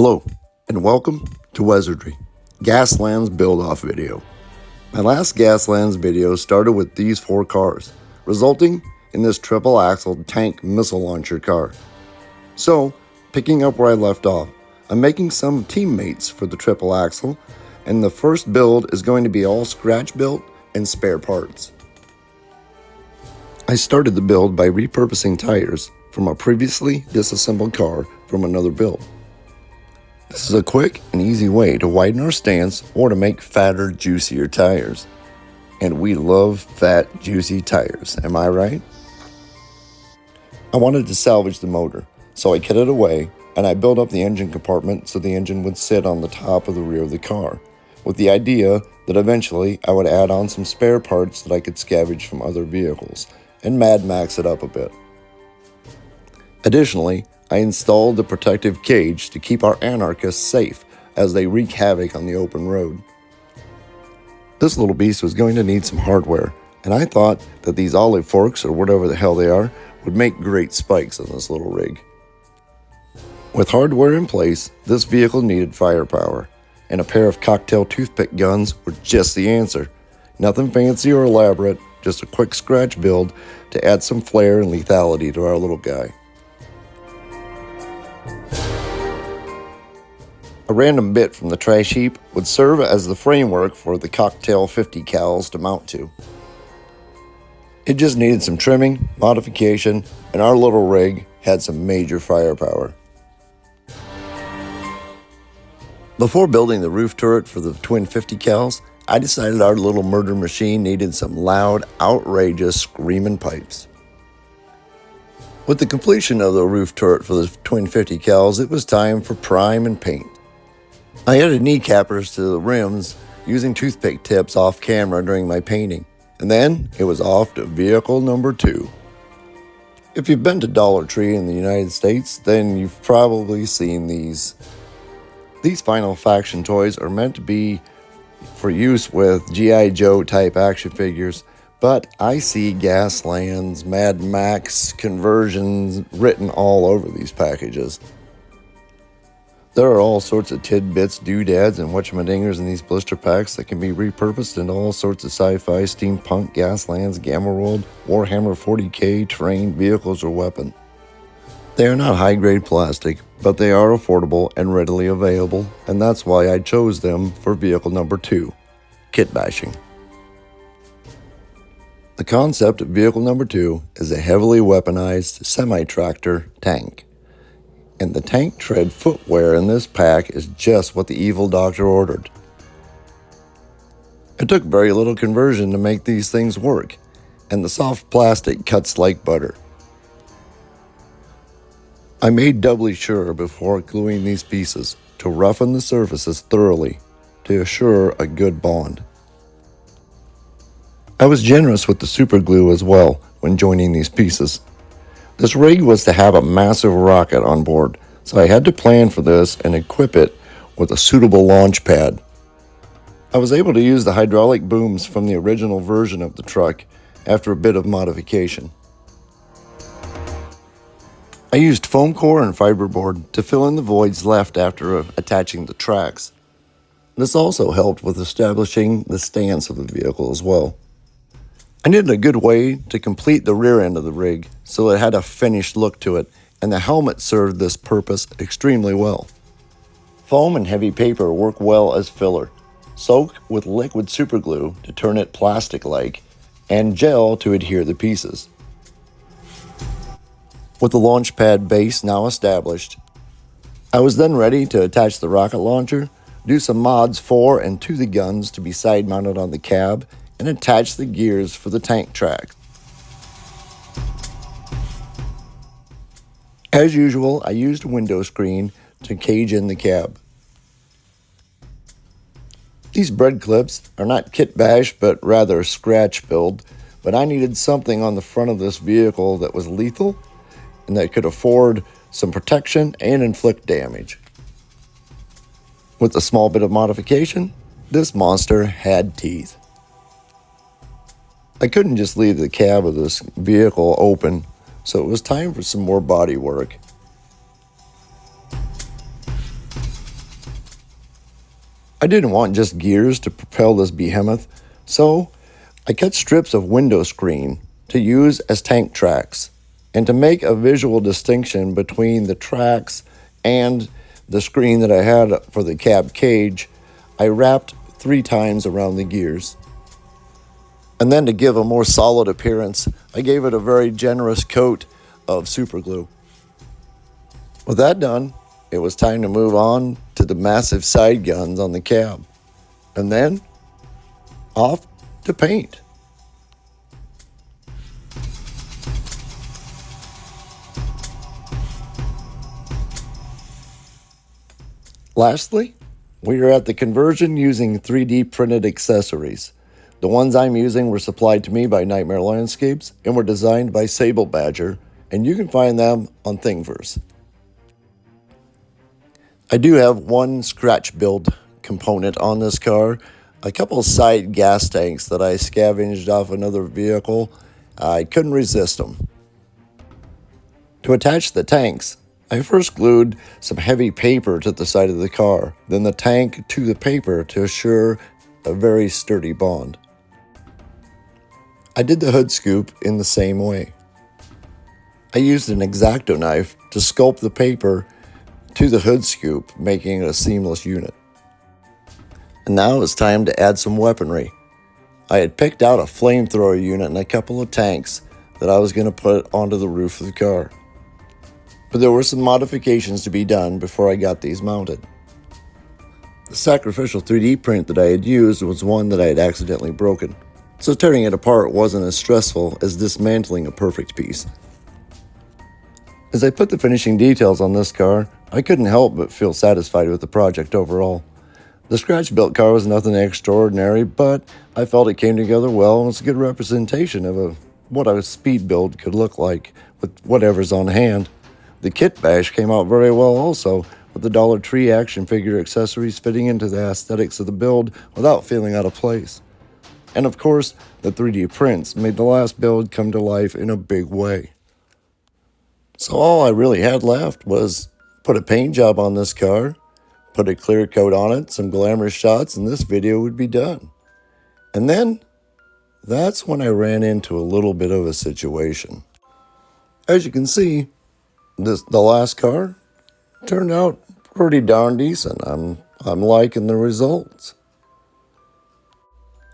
Hello, and welcome to Wizardry, Gaslands build-off video. My last Gaslands video started with these 4 cars, resulting in this triple-axle tank missile launcher car. So, picking up where I left off, I'm making some teammates for the triple axle, and the first build is going to be all scratch built and spare parts. I started the build by repurposing tires from a previously disassembled car from another build. This is a quick and easy way to widen our stance or to make fatter, juicier tires. And we love fat, juicy tires, am I right? I wanted to salvage the motor, so I kitted away and I built up the engine compartment so the engine would sit on the top of the rear of the car, with the idea that eventually I would add on some spare parts that I could scavenge from other vehicles and Mad Max it up a bit. Additionally, I installed the protective cage to keep our anarchists safe as they wreak havoc on the open road. This little beast was going to need some hardware, and I thought that these olive forks, or whatever the hell they are, would make great spikes on this little rig. With hardware in place, this vehicle needed firepower, and a pair of cocktail toothpick guns were just the answer. Nothing fancy or elaborate, just a quick scratch build to add some flair and lethality to our little guy. A random bit from the trash heap would serve as the framework for the cocktail 50 cals to mount to. It just needed some trimming, modification, and our little rig had some major firepower. Before building the roof turret for the twin 50 cals, I decided our little murder machine needed some loud, outrageous screaming pipes. With the completion of the roof turret for the twin 50 cals, it was time for prime and paint. I added kneecappers to the rims using toothpick tips off camera during my painting, and then it was off to vehicle number 2. If you've been to Dollar Tree in the United States, then you've probably seen these. These Final Faction toys are meant to be for use with G.I. Joe type action figures, but I see Gaslands, Mad Max conversions written all over these packages. There are all sorts of tidbits, doodads, and whatchamadingers in these blister packs that can be repurposed into all sorts of sci-fi, steampunk, Gaslands, Gamma World, Warhammer 40k, terrain, vehicles, or weapon. They are not high-grade plastic, but they are affordable and readily available, and that's why I chose them for vehicle number 2, kit bashing. The concept of vehicle number 2 is a heavily weaponized semi-tractor tank. And the tank tread footwear in this pack is just what the evil doctor ordered. It took very little conversion to make these things work, and the soft plastic cuts like butter. I made doubly sure before gluing these pieces to roughen the surfaces thoroughly to assure a good bond. I was generous with the super glue as well when joining these pieces. This rig was to have a massive rocket on board, so I had to plan for this and equip it with a suitable launch pad. I was able to use the hydraulic booms from the original version of the truck after a bit of modification. I used foam core and fiberboard to fill in the voids left after attaching the tracks. This also helped with establishing the stance of the vehicle as well. I needed a good way to complete the rear end of the rig so it had a finished look to it, and the helmet served this purpose extremely well. Foam and heavy paper work well as filler. Soak with liquid superglue to turn it plastic-like, and gel to adhere the pieces. With the launch pad base now established, I was then ready to attach the rocket launcher, do some mods for and to the guns to be side-mounted on the cab, and attach the gears for the tank track. As usual, I used a window screen to cage in the cab. These bread clips are not kit bash but rather scratch build, but I needed something on the front of this vehicle that was lethal and that could afford some protection and inflict damage. With a small bit of modification, this monster had teeth. I couldn't just leave the cab of this vehicle open, so it was time for some more body work. I didn't want just gears to propel this behemoth, so I cut strips of window screen to use as tank tracks. And to make a visual distinction between the tracks and the screen that I had for the cab cage, I wrapped 3 times around the gears. And then to give a more solid appearance, I gave it a very generous coat of super glue. With that done, it was time to move on to the massive side guns on the cab. And then, off to paint. Lastly, we are at the conversion using 3D printed accessories. The ones I'm using were supplied to me by Nightmare Landscapes and were designed by Sable Badger, and you can find them on Thingiverse. I do have one scratch build component on this car, a couple side gas tanks that I scavenged off another vehicle. I couldn't resist them. To attach the tanks, I first glued some heavy paper to the side of the car, then the tank to the paper to assure a very sturdy bond. I did the hood scoop in the same way. I used an X-Acto knife to sculpt the paper to the hood scoop, making it a seamless unit. And now it's time to add some weaponry. I had picked out a flamethrower unit and a couple of tanks that I was going to put onto the roof of the car. But there were some modifications to be done before I got these mounted. The sacrificial 3D print that I had used was one that I had accidentally broken, so tearing it apart wasn't as stressful as dismantling a perfect piece. As I put the finishing details on this car, I couldn't help but feel satisfied with the project overall. The scratch-built car was nothing extraordinary, but I felt it came together well and was a good representation of what a speed build could look like with whatever's on hand. The kit bash came out very well also, with the Dollar Tree action figure accessories fitting into the aesthetics of the build without feeling out of place. And of course, the 3D prints made the last build come to life in a big way. So all I really had left was put a paint job on this car, put a clear coat on it, some glamorous shots, and this video would be done. And then, that's when I ran into a little bit of a situation. As you can see, the last car turned out pretty darn decent. I'm liking the results.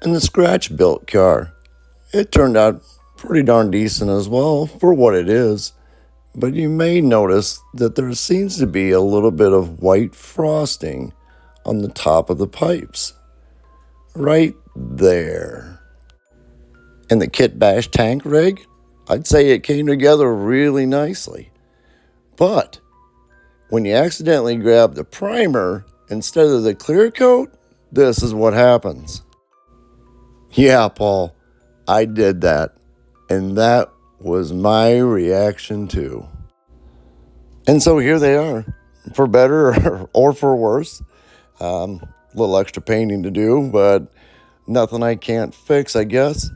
And the scratch-built car, it turned out pretty darn decent as well for what it is. But you may notice that there seems to be a little bit of white frosting on the top of the pipes. Right there. And the kit bash tank rig, I'd say it came together really nicely. But when you accidentally grab the primer instead of the clear coat, this is what happens. Yeah, Paul, I did that. And that was my reaction too. And so here they are, for better or for worse. A little extra painting to do, but nothing I can't fix, I guess.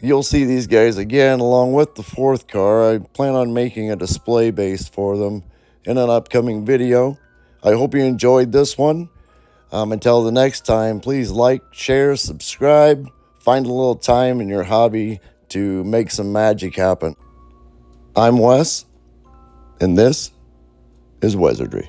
You'll see these guys again along with the fourth car. I plan on making a display base for them in an upcoming video. I hope you enjoyed this one. Until the next time, please like, share, subscribe. Find a little time in your hobby to make some magic happen. I'm Wes, and this is Wizardry.